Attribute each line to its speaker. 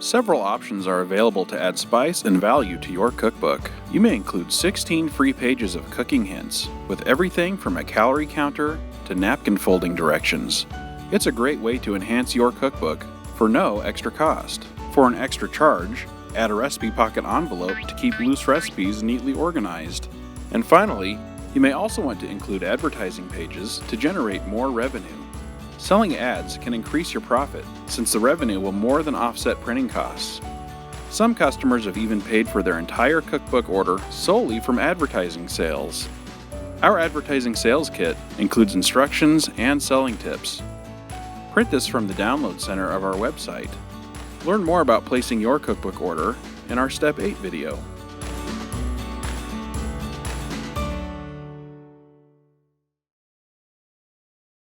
Speaker 1: Several options are available to add spice and value to your cookbook. You may include 16 free pages of cooking hints, with everything from a calorie counter to napkin folding directions. It's a great way to enhance your cookbook for no extra cost. For an extra charge, add a recipe pocket envelope to keep loose recipes neatly organized. And finally, you may also want to include advertising pages to generate more revenue. Selling ads can increase your profit, since the revenue will more than offset printing costs. Some customers have even paid for their entire cookbook order solely from advertising sales. Our advertising sales kit includes instructions and selling tips. Print this from the download center of our website. Learn more about placing your cookbook order in our Step 8 video.